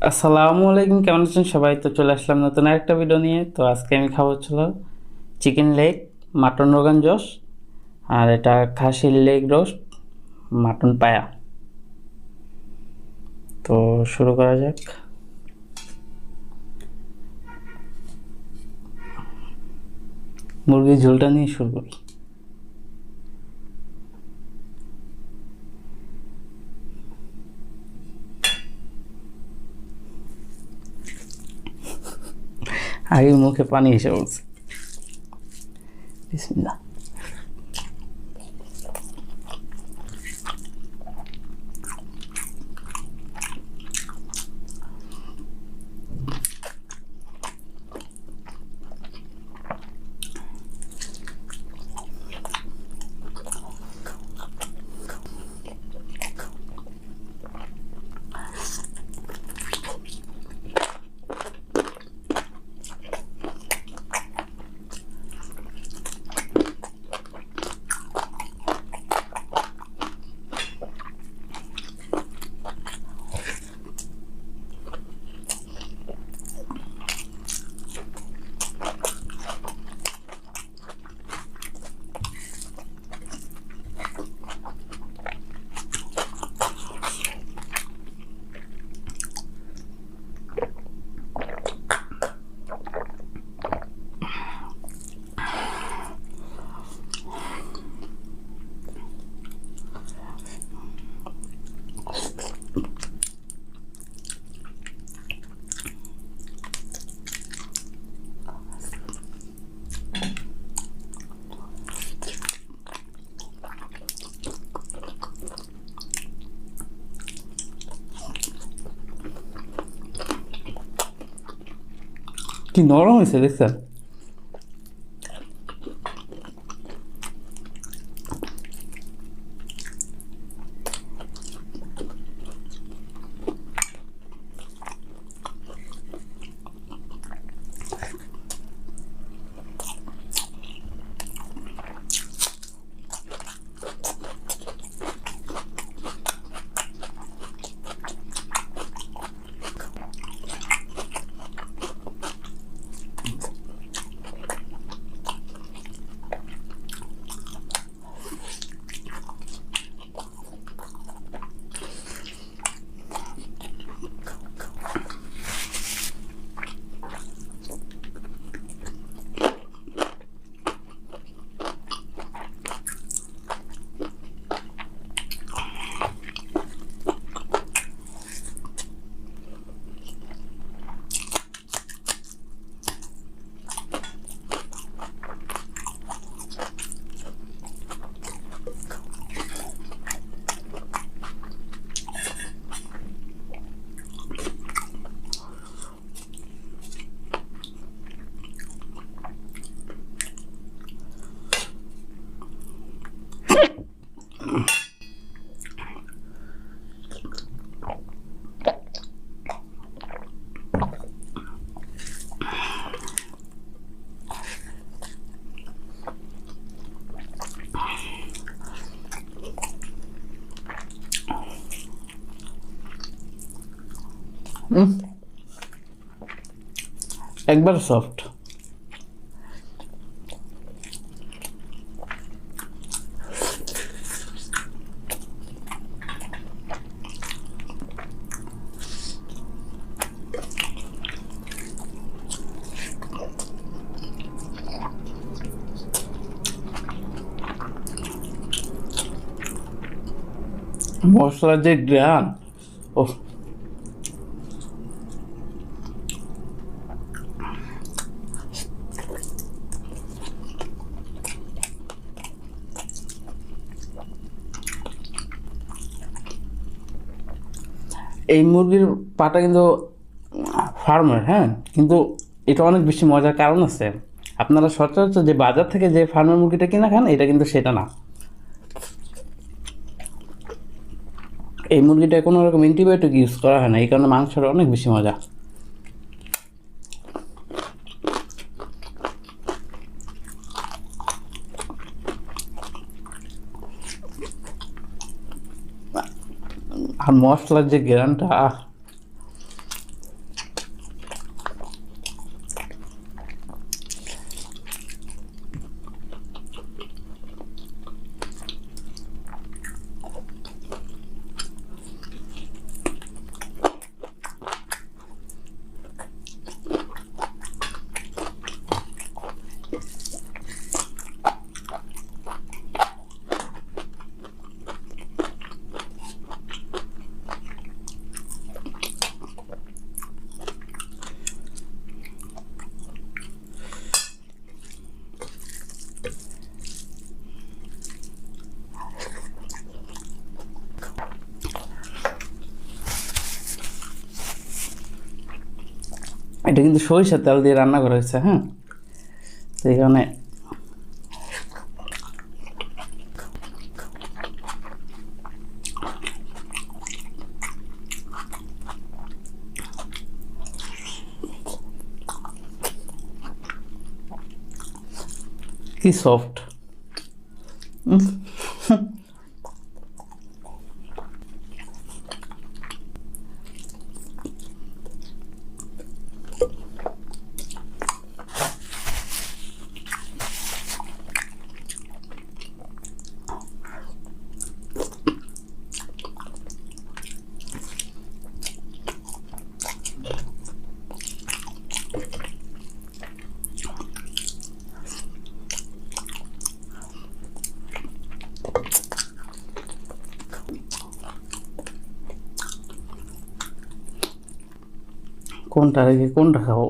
আসসালামু আলাইকুম, কেমন আছেন সবাই? তো চলে আসলাম নতুন আরেকটা ভিডিও নিয়ে। তো আজকে আমি খাবো হচ্ছিল chicken leg, mutton rogan josh, আর এটা খাসির লেগ রোস্ট, মাটন পায়া। তো শুরু করা যাক। মুরগির ঝোলটা নিয়ে শুরু করি। আগে মুখে পানি এসে বলছে। বিসমিল্লাহ। কি নরম হয়েছে দেখছেন? একবার সফট। মশলার যে গ্রান, ও এই মুরগির পাটা কিন্তু ফার্মের, হ্যাঁ, কিন্তু এটা অনেক বেশি মজার কারণ আছে। আপনারা সচরাচর যে বাজার থেকে যে ফার্মের মুরগিটা কিনা খান, এটা কিন্তু সেটা না। এই মুরগিটা কোনো রকম অ্যান্টিবায়োটিক ইউজ করা হয় না, এই কারণে মাংসটা অনেক বেশি মজা। আর মশলার যে গ্রানটা, এটা কিন্তু সরিষার তেল দিয়ে রান্না করা হয়েছে, হ্যাঁ। তো এই কারণে কি সফট। কোনটা রেখে কোনটা খাবো?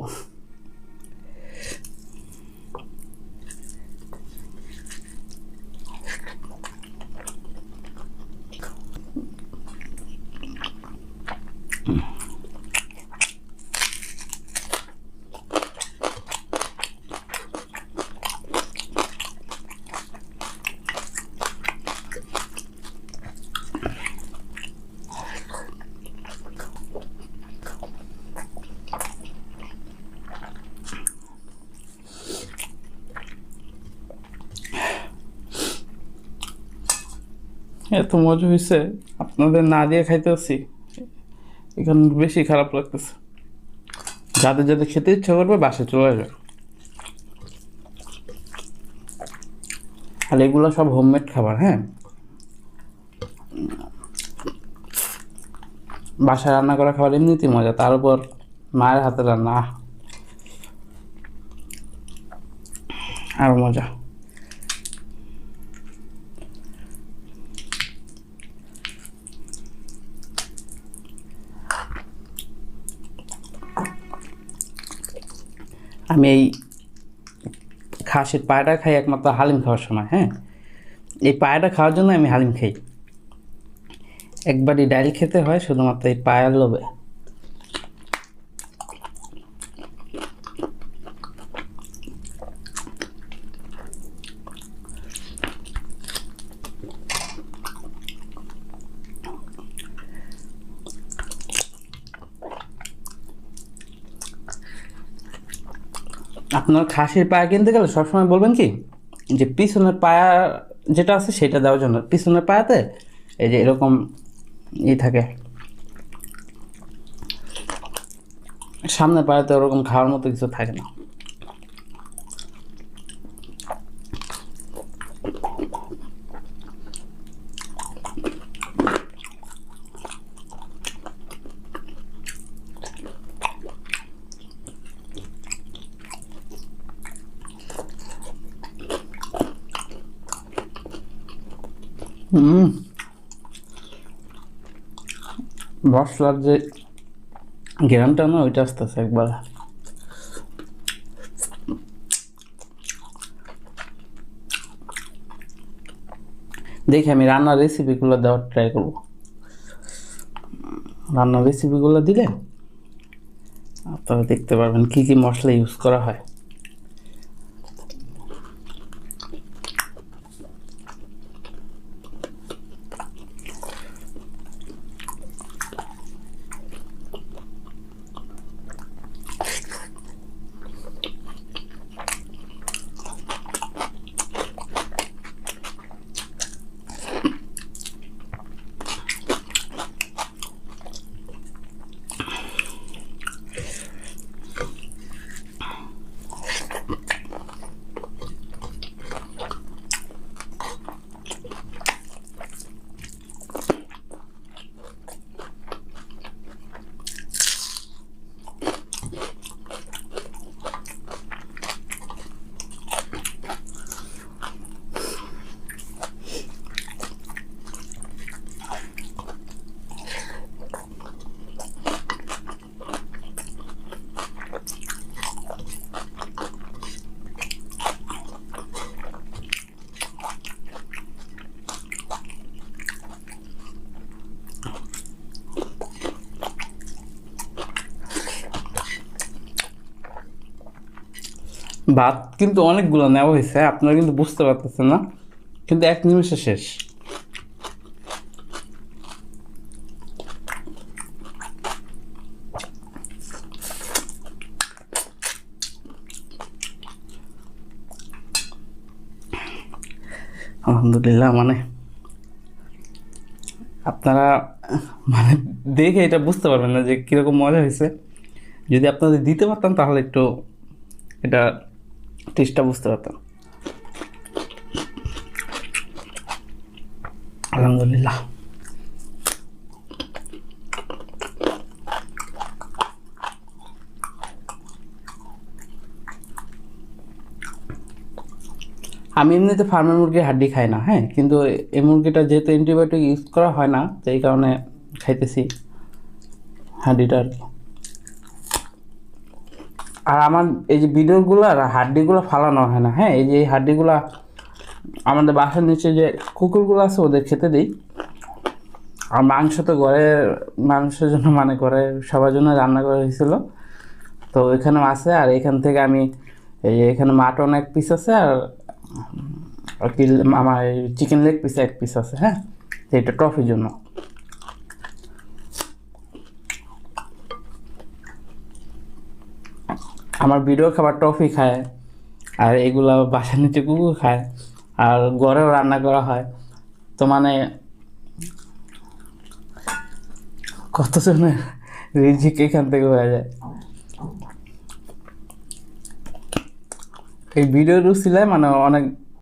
এত মজা হয়েছে, আপনাদের না দিয়ে খাইতেছি, এখানে বেশি খারাপ লাগতেছে। যাদের যাদের খেতে ইচ্ছা করবে বাসে চলে আসবে। আর এগুলো সব হোমমেড খাবার, হ্যাঁ। বাসায় রান্না করা খাবার এমনিতেই মজা, তার উপর মায়ের হাতে রান্না, আরো মজা। আমি এই খাসির পায়াটা খাই একমাত্র হালিম খাওয়ার সময়, হ্যাঁ। এই পায়াটা খাওয়ার জন্য আমি হালিম খাই। একবারই ডাইল খেতে হয় শুধুমাত্র এই পায়ার লোভে। আপনার খাসির পায়া কিনতে গেলে সবসময় বলবেন কি যে পিছনের পায়া যেটা আছে সেটা দেওয়ার জন্য। পিছনের পায়াতে এই যে এরকম থাকে, সামনের পায়াতে ওরকম খাওয়ার মতো কিছু থাকে না। মশলার যে গ্রামটা না ওইটা আসতেছে একবার। দেখি আমি রান্নার রেসিপিগুলো দেওয়ার ট্রাই করবো। রান্নার রেসিপিগুলো দিলে আপনারা দেখতে পারবেন কি কি মশলা ইউজ করা হয়। ভাত কিন্তু অনেকগুলো নেওয়া হয়েছে, আপনারা কিন্তু বুঝতে পারতেছেন না, কিন্তু 1 নিমিষে শেষ। আলহামদুলিল্লাহ, মানে আপনারা মানে দেখে এটা বুঝতে পারবেন না যে কীরকম মজা হয়েছে। যদি আপনাদের দিতে পারতাম তাহলে একটু এটা টেস্টটা বুঝতে পারতাম। আলহামদুলিল্লাহ। আমি এমনিতে ফার্মের মুরগির হাড্ডি খাই না, হ্যাঁ, কিন্তু এই মুরগিটা যেহেতু অ্যান্টিবায়োটিক ইউজ করা হয় না, তো এই কারণে খাইতেছি হাড্ডিটা আর কি। আর আমার এই যে ভিডিওগুলো আর হাড্ডিগুলো ফালানো হয় না, হ্যাঁ, এই যে এই হাড্ডিগুলো আমাদের বাসার নিচে যে কুকুরগুলো আছে ওদের খেতে দিই। আর মাংস তো ঘরে মানুষের জন্য, মানে ঘরে সবার জন্য রান্না করা হয়েছিল, তো এখানেও আছে। আর এখান থেকে আমি এই যে এখানে মাটন 1 পিস আছে, আর কি আমার চিকেন লেগ পিস 1 পিস আছে, হ্যাঁ, তো এটা ট্রফির জন্য। আমার ভিডিও খাবার ট্রফি খায়, আর এগুলো বাসার নিচে কুকুর খায়, আর ঘরেও রান্না করা হয়, তো মানে কতজনের রিজিক এখান থেকে হয়ে যায়। এই ভিডিওর উছিলায় মানে অনেক